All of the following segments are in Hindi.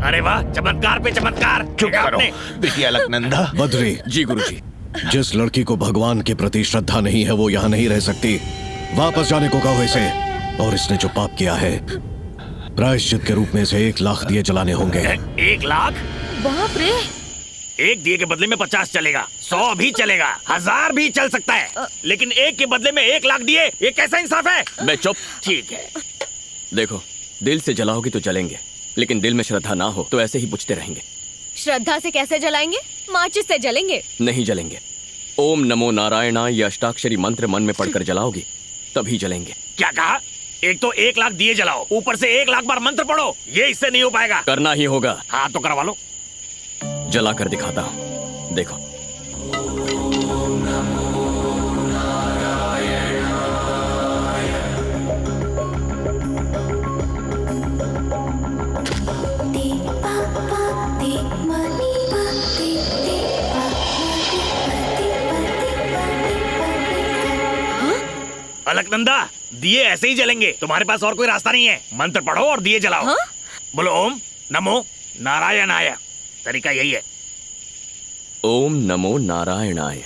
अरे वाह, चमत्कार पे चमत्कार। चुप करो बेटी अलकनंदा। बद्री। जी गुरुजी। जिस लड़की को भगवान के प्रति श्रद्धा नहीं है वो यहाँ नहीं रह सकती। वापस जाने को कहो इसे। और इसने जो पाप किया है प्रायश्चित के रूप में इसे 1 लाख दिए जलाने होंगे। 1 लाख? बाप रे। 1 दिए के बदले में 50 चलेगा, 100 भी चलेगा, 1000 भी चल सकता है, लेकिन 1 के बदले में 1 लाख दिए, ये कैसा इंसाफ है? मैं चुप। ठीक है। देखो, दिल से जलाओगी तो जलेंगे, लेकिन दिल में श्रद्धा ना हो तो ऐसे ही बुझते रहेंगे। श्रद्धा से कैसे जलाएंगे? माचिस से जलेंगे। नहीं जलेंगे। ओम नमो नारायणाय ये अष्टाक्षरी मंत्र मन में पढ़कर जलाओगी तभी जलेंगे। क्या कहा? एक तो 1 लाख दिए जलाओ, ऊपर से 1 लाख बार मंत्र पढ़ो, ये इससे नहीं हो पाएगा। करना ही होगा। हाँ तो करवा लो। जला कर दिखाता हूँ, देखो। अलकनंदा, दिए ऐसे ही जलेंगे, तुम्हारे पास और कोई रास्ता नहीं है। मंत्र पढ़ो और दिए जलाओ। हाँ? बोलो ओम नमो नारायणाय। तरीका यही है। ओम नमो नारायणाय।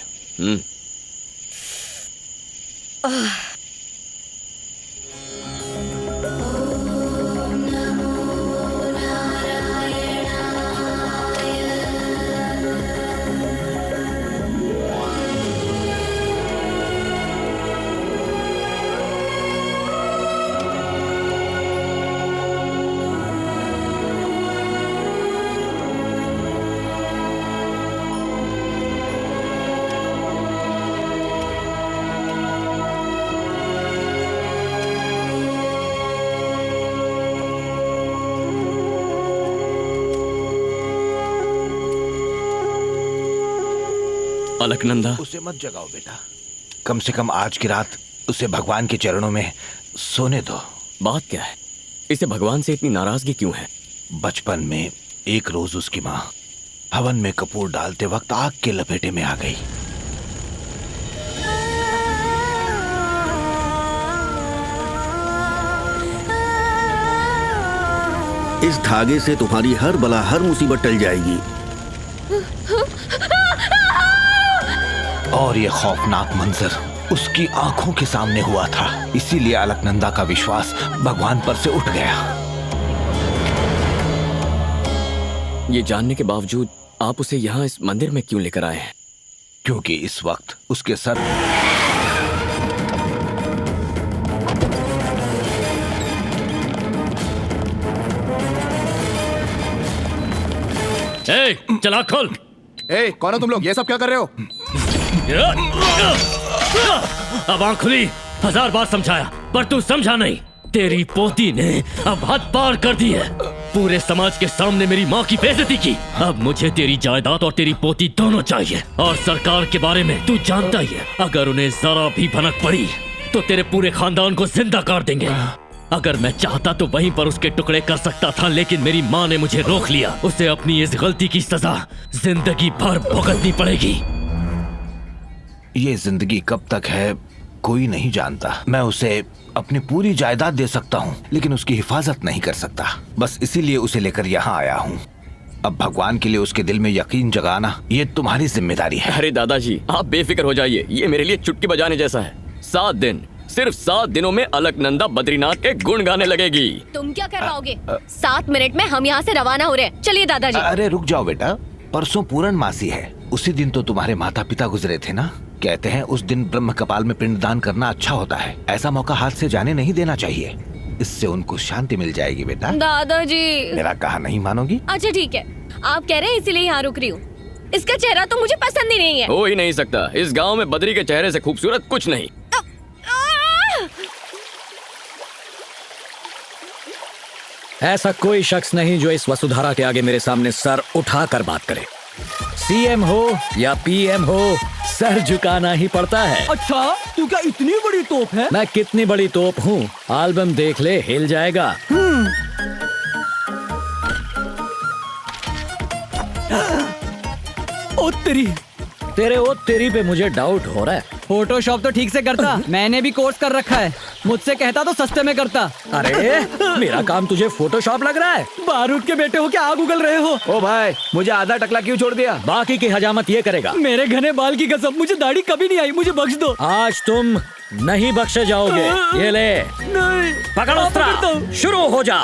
अलकनंदा, उसे मत जगाओ बेटा, कम से कम आज की रात उसे भगवान के चरणों में सोने दो। बात क्या है? इसे भगवान से इतनी नाराजगी क्यों है? बचपन में एक रोज उसकी माँ हवन में कपूर डालते वक्त आग के लपेटे में आ गई। इस धागे से तुम्हारी हर बला हर मुसीबत टल जाएगी। और ये खौफनाक मंजर उसकी आंखों के सामने हुआ था, इसीलिए अलकनंदा का विश्वास भगवान पर से उठ गया। ये जानने के बावजूद आप उसे यहाँ इस मंदिर में क्यों लेकर आए हैं? क्योंकि इस वक्त उसके सर चला खोल। कौन हो तुम लोग? ये सब क्या कर रहे हो? अब आंख खुली, 1000 बार समझाया पर तू समझा नहीं। तेरी पोती ने अब हद पार कर दी है। पूरे समाज के सामने मेरी माँ की बेइज्जती की। अब मुझे तेरी जायदाद और तेरी पोती दोनों चाहिए। और सरकार के बारे में तू जानता ही है, अगर उन्हें जरा भी भनक पड़ी तो तेरे पूरे खानदान को जिंदा काट देंगे। अगर मैं चाहता तो वहीं पर उसके टुकड़े कर सकता था, लेकिन मेरी माँ ने मुझे रोक लिया। उसे अपनी इस गलती की सजा जिंदगी भर भुगतनी पड़ेगी। ये जिंदगी कब तक है कोई नहीं जानता। मैं उसे अपनी पूरी जायदाद दे सकता हूँ, लेकिन उसकी हिफाजत नहीं कर सकता। बस इसीलिए उसे लेकर यहाँ आया हूँ। अब भगवान के लिए उसके दिल में यकीन जगाना ये तुम्हारी जिम्मेदारी है। अरे दादाजी, आप बेफिक्र हो जाइए, ये मेरे लिए चुटकी बजाने जैसा है। 7 दिन, सिर्फ 7 दिनों में अलकनंदा बद्रीनाथ के गुण गाने लगेगी। तुम क्या करवाओगे? 7 मिनट में हम यहाँ से रवाना हो रहे हैं। चलिए दादाजी। अरे रुक जाओ बेटा, परसों पूर्णमासी है। उसी दिन तो तुम्हारे माता पिता गुजरे थे ना। कहते हैं उस दिन ब्रह्म कपाल में पिंडदान करना अच्छा होता है। ऐसा मौका हाथ से जाने नहीं देना चाहिए। इससे उनको शांति मिल जाएगी बेटा। दादाजी, मेरा कहा नहीं मानोगी? अच्छा ठीक है, आप कह रहे हैं इसीलिए यहाँ रुक रही हूँ। इसका चेहरा तो मुझे पसंद ही नहीं है। हो ही नहीं सकता। इस गांव में बद्री के चेहरे से खूबसूरत कुछ नहीं। ऐसा कोई शख्स नहीं जो इस वसुधारा के आगे मेरे सामने सर उठाकर बात करे। सीएम हो या पीएम हो, सर झुकाना ही पड़ता है। अच्छा, तू क्या इतनी बड़ी तोप है? मैं कितनी बड़ी तोप हूँ, एल्बम देख ले, हिल जाएगा। ओ तेरी। तेरे ओ तेरी पे मुझे डाउट हो रहा है। फोटोशॉप तो ठीक से करता, मैंने भी कोर्स कर रखा है। मुझसे कहता तो सस्ते में करता। अरे मेरा काम तुझे फोटोशॉप लग रहा है? बारूद के बेटे हो क्या आग उगल रहे हो? ओ भाई, मुझे आधा टकला क्यों छोड़ दिया? बाकी की हजामत ये करेगा। मेरे घने बाल की कसम, मुझे दाढ़ी कभी नहीं आई, मुझे बख्श दो। आज तुम नहीं बख्शे जाओगे। ये ले, नहीं पकड़ हाँ, अस्त्रा, पकड़ता हूँ। शुरू हो जा।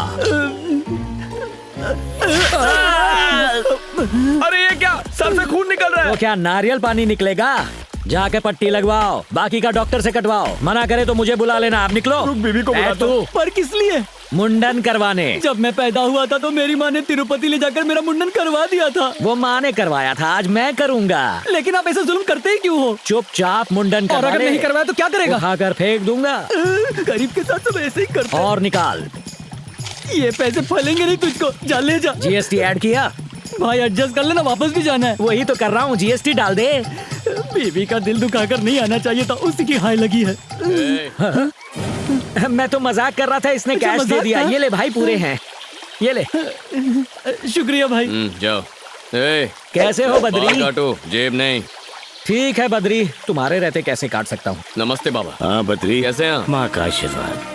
अरे ये क्या, सर से खून निकल रहा तो क्या नारियल पानी निकलेगा? जाके पट्टी लगवाओ, बाकी का डॉक्टर से कटवाओ। मना करे तो मुझे बुला लेना। आप निकलो। बीवी को बुला तू पर किस लिए? मुंडन करवाने। जब मैं पैदा हुआ था तो मेरी माँ ने तिरुपति ले जाकर मेरा मुंडन करवा दिया था। वो माँ ने करवाया था, आज मैं करूँगा। लेकिन आप ऐसे जुल्म करते ही क्यों हो? चुपचाप मुंडन और करवा अगर ले। नहीं करवाया तो क्या करेगा? उठाकर फेंक दूंगा। गरीब के साथ सब ऐसे ही करते हैं। और निकाल। ये पैसे फलेंगे नहीं तुझको, जा ले जा। जीएसटी ऐड किया? भाई एडजस्ट कर लेना, वापस भी जाना है। वही तो कर रहा हूँ, जीएसटी डाल दे। बीवी का दिल दुखाकर नहीं आना चाहिए था, उसी की हाय लगी है। मैं तो मजाक कर रहा था, इसने अच्छा, कैश दे मजाक दिया। था? ये ले भाई, पूरे हैं। ये ले। शुक्रिया भाई। जाओ। ए, कैसे हो बद्री? बाल काटो, जेब नहीं। ठीक है बद्री, तुम्हारे रहते कैसे काट सकता हूँ। नमस्ते बाबा। हाँ बद्री, कैसे हैं? माँ का आशीर्वाद।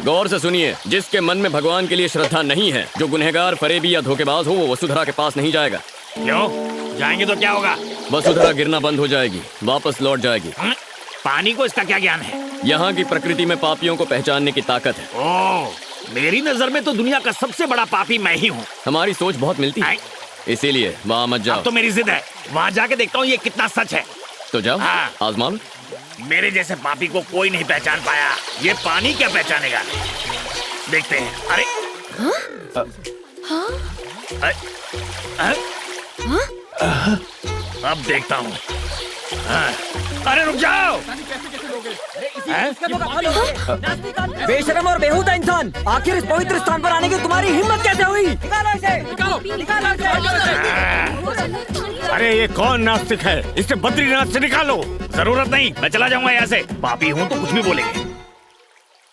गौर से सुनिए, जिसके मन में भगवान के लिए श्रद्धा नहीं है, जो गुनहगार, फरेबी या धोखेबाज हो, वो वसुधरा के पास नहीं जाएगा। क्यों? जाएंगे तो क्या होगा? वसुधरा गिरना बंद हो जाएगी, वापस लौट जाएगी। पानी को इसका क्या ज्ञान है? यहाँ की प्रकृति में पापियों को पहचानने की ताकत है। ओह, मेरी नजर में तो दुनिया का सबसे बड़ा पापी मैं ही हूँ। हमारी सोच बहुत मिलती है, इसीलिए वहाँ मत जाओ। अब तो मेरी जिद है, वहाँ जाके देखता हूँ ये कितना सच है। तो जाओ, हाँ। आजमा लो। मेरे जैसे पापी को कोई नहीं पहचान पाया, ये पानी क्या पहचानेगा? देखते हैं। अरे अब देखता हूँ। अरे रुक जाओ। बेशरम और बेहुदा इंसान, आखिर इस पवित्र स्थान पर आने की तुम्हारी हिम्मत कैसे हुई? निकालो इसे, निकालो इसे। अरे ये कौन नास्तिक है? इसे बद्रीनाथ से निकालो। जरूरत नहीं, मैं चला जाऊंगा यहाँ से। पापी हूँ तो कुछ भी बोलेंगे।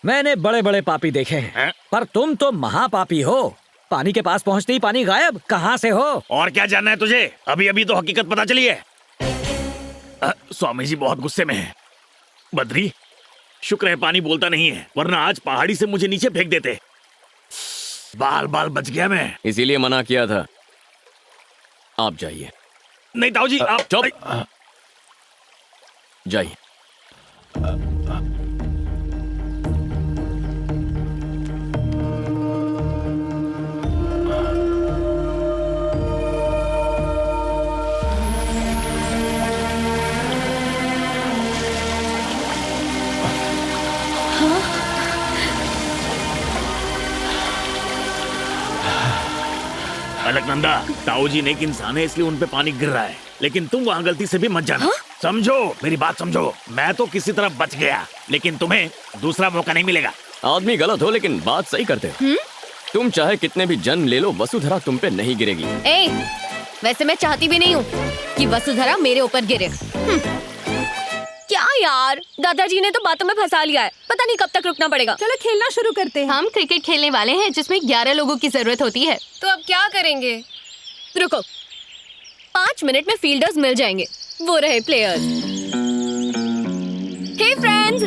मैंने बड़े बड़े पापी देखे हैं, पर तुम तो महापापी हो। पानी के पास पहुँचते ही पानी गायब। कहाँ से हो? और क्या जानना है तुझे? अभी अभी तो हकीकत पता चली है। स्वामी जी बहुत गुस्से में हैं। बद्री, शुक्र है पानी बोलता नहीं है, वरना आज पहाड़ी से मुझे नीचे फेंक देते। बाल बाल बच गया मैं। इसीलिए मना किया था। आप जाइए। नहीं ताऊ जी, आप चुप। जाइए। अलकनंदा, ताऊ जी नेक इंसान है, इसलिए उन पे पानी गिर रहा है, लेकिन तुम वहाँ गलती से भी मत जाना। समझो, मेरी बात समझो। मैं तो किसी तरह बच गया, लेकिन तुम्हें दूसरा मौका नहीं मिलेगा। आदमी गलत हो लेकिन बात सही करते हो। तुम चाहे कितने भी जन्म ले लो, वसुधरा तुम पे नहीं गिरेगी। ए, वैसे मैं चाहती भी नहीं हूँ कि वसुधरा मेरे ऊपर गिरे। क्या यार, दादाजी ने तो बातों में फंसा लिया है। पता नहीं कब तक रुकना पड़ेगा। चलो खेलना शुरू करते हैं। हम क्रिकेट खेलने वाले हैं जिसमें 11 लोगों की जरूरत होती है। तो अब क्या करेंगे? रुको, 5 मिनट में फील्डर्स मिल जाएंगे। वो रहे प्लेयर्स। हे फ्रेंड्स।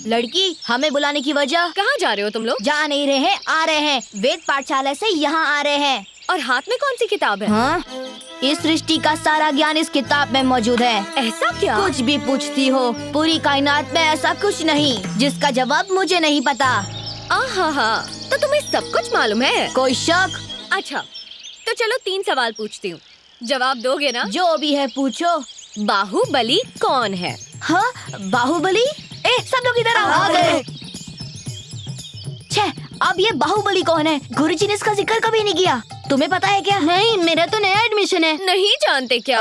लड़की, हमें बुलाने की वजह? कहाँ जा रहे हो तुम लोग? जा नहीं रहे हैं, आ रहे हैं। वेद पाठशाला से यहाँ आ रहे हैं। और हाथ में कौन सी किताब है? हाँ, इस सृष्टि का सारा ज्ञान इस किताब में मौजूद है। ऐसा क्या? कुछ भी पूछती हो, पूरी कायनात में ऐसा कुछ नहीं जिसका जवाब मुझे नहीं पता। आहा, तो तुम्हें सब कुछ मालूम है? कोई शक? अच्छा, तो चलो 3 सवाल पूछती हूँ, जवाब दोगे ना? जो भी है पूछो। बाहुबली कौन है? हाँ, बाहुबली? सब लोग इधर आ गए। छे, अब ये बाहुबली कौन है? गुरुजी ने इसका जिक्र कभी नहीं किया। तुम्हें पता है क्या? नहीं, मेरा तो नया एडमिशन है। नहीं जानते क्या?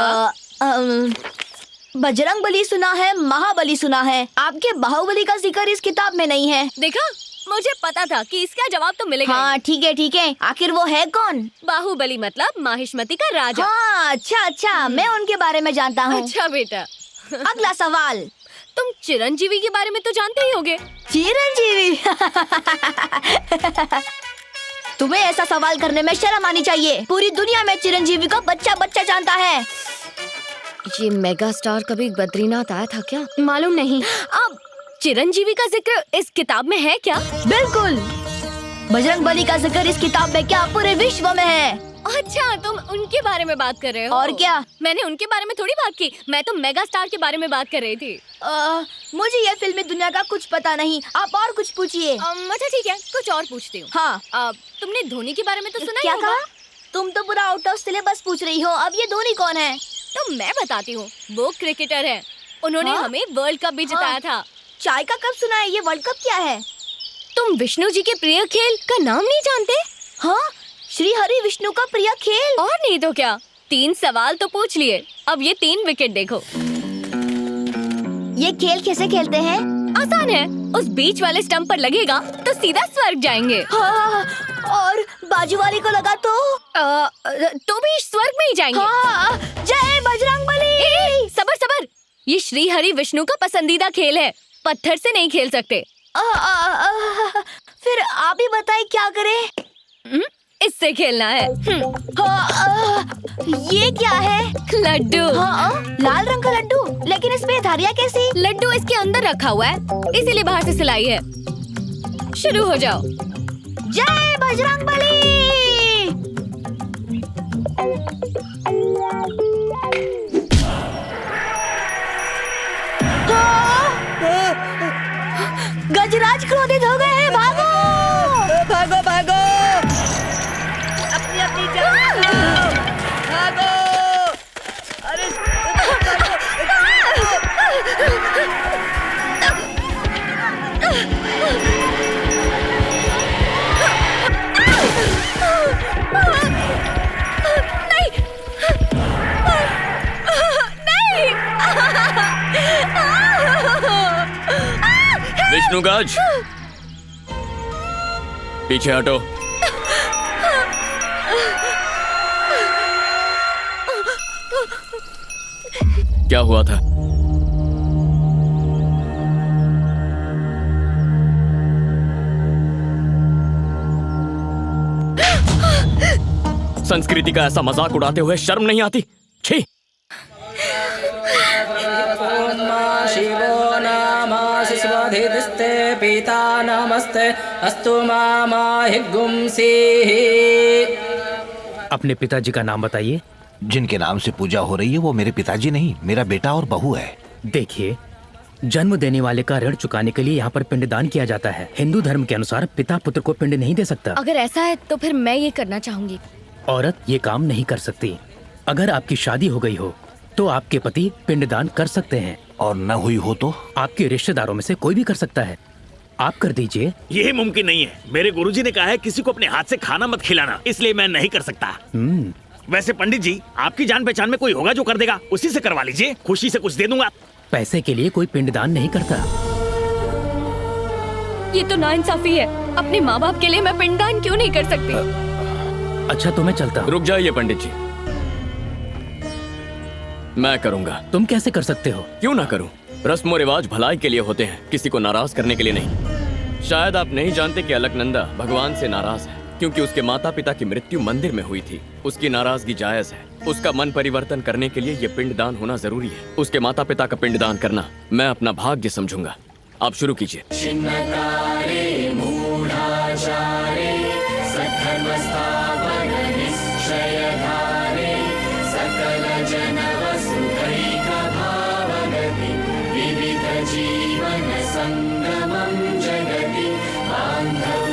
बजरंग बली सुना है, महाबली सुना है, आपके बाहुबली का जिक्र इस किताब में नहीं है। देखा, मुझे पता था कि इसका जवाब तो मिलेगा। हाँ ठीक है, आखिर वो है कौन? बाहुबली मतलब माहिष्मती का राजा। हाँ अच्छा, मैं उनके बारे में जानता हूँ। अच्छा बेटा। अगला सवाल। तुम चिरंजीवी के बारे में तो जानते ही होगे। चिरंजीवी? तुम्हें ऐसा सवाल करने में शर्म आनी चाहिए। पूरी दुनिया में चिरंजीवी को बच्चा बच्चा जानता है। ये मेगा स्टार कभी बद्रीनाथ आया था क्या? मालूम नहीं। अब चिरंजीवी का जिक्र इस किताब में है क्या? बिल्कुल। बजरंगबली का जिक्र इस किताब में क्या पूरे विश्व में है। अच्छा, तुम उनके बारे में बात कर रहे हो? और क्या? मैंने उनके बारे में थोड़ी बात की, मैं तो मेगा स्टार के बारे में बात कर रही थी। मुझे ये फिल्मी दुनिया का कुछ पता नहीं, आप और कुछ पूछिए। अच्छा ठीक है, कुछ और पूछती हूँ। हाँ। तुमने धोनी के बारे में तो सुना ही क्या होगा? कहा? तुम तो पूरा आउट ऑफ सिलेबस पूछ रही हो। अब ये धोनी कौन है? तो मैं बताती हूँ, वो क्रिकेटर है। उन्होंने हमें वर्ल्ड कप भी जिताया था। चाय का कप सुना है, ये वर्ल्ड कप क्या है? तुम विष्णु जी के प्रिय खेल का नाम नहीं जानते? हाँ, श्री हरि विष्णु का प्रिय खेल। और नहीं तो क्या, 3 सवाल तो पूछ लिए, अब ये 3 विकेट देखो। ये खेल कैसे खेलते हैं? आसान है, उस बीच वाले स्टंप पर लगेगा तो सीधा स्वर्ग जाएंगे। हाँ, और बाजू वाले को लगा तो भी स्वर्ग में ही जाएंगे। हाँ, जय बजरंगबली। सबर, ये श्री हरि विष्णु का पसंदीदा खेल है, पत्थर से नहीं खेल सकते। फिर आप ही बताएं क्या करें? इससे खेलना है। ये क्या है? लड्डू। लाल रंग का लड्डू, लेकिन इसमें धारियाँ कैसी? लड्डू इसके अंदर रखा हुआ है, इसीलिए बाहर से सिलाई है। शुरू हो जाओ। जय बजरंगबली। गजराज क्रोधित हो गए हैं, भागो भागो भागो, अपनी जान बचाओ, भागो। अरे विष्णुगज, पीछे हटो। क्या हुआ था? संस्कृति का ऐसा मजाक उड़ाते हुए शर्म नहीं आती? छी! शिवो नामासि स्वधिस्ते पिता नमस्ते अस्तु माहिगुंसीः। अपने पिताजी का नाम बताइए। जिनके नाम से पूजा हो रही है वो मेरे पिताजी नहीं, मेरा बेटा और बहू है। देखिए, जन्म देने वाले का ऋण चुकाने के लिए यहाँ पर पिंडदान किया जाता है। हिंदू धर्म के अनुसार पिता पुत्र को पिंड नहीं दे सकता। अगर ऐसा है तो फिर मैं ये करना चाहूंगी। औरत ये काम नहीं कर सकती। अगर आपकी शादी हो गई हो तो आपके पति पिंडदान कर सकते हैं, और न हुई हो तो आपके रिश्तेदारों में से कोई भी कर सकता है। आप कर दीजिए। यही मुमकिन नहीं है। मेरे गुरुजी ने कहा है किसी को अपने हाथ से खाना मत खिलाना, इसलिए मैं नहीं कर सकता। वैसे पंडित जी, आपकी जान पहचान में कोई होगा जो कर देगा, उसी से करवा लीजिए, खुशी से कुछ दे दूंगा। पैसे के लिए कोई पिंडदान नहीं करता। ये तो नाइंसाफी है। अपने माँ बाप के लिए मैं पिंडदान क्यों नहीं कर सकती? अच्छा तो मैं चलता हूँ। रुक जाइए पंडित जी, मैं करूंगा। तुम कैसे कर सकते हो? क्यों ना करूं? रस्म और रिवाज भलाई के लिए होते हैं, किसी को नाराज करने के लिए नहीं। शायद आप नहीं जानते कि अलकनंदा भगवान से नाराज है, क्योंकि उसके माता पिता की मृत्यु मंदिर में हुई थी। उसकी नाराजगी जायज है। उसका मन परिवर्तन करने के लिए ये पिंडदान होना जरूरी है। उसके माता पिता का पिंडदान करना मैं अपना भाग्य समझूंगा। आप शुरू कीजिए। जीवन संगमं जगति बांधव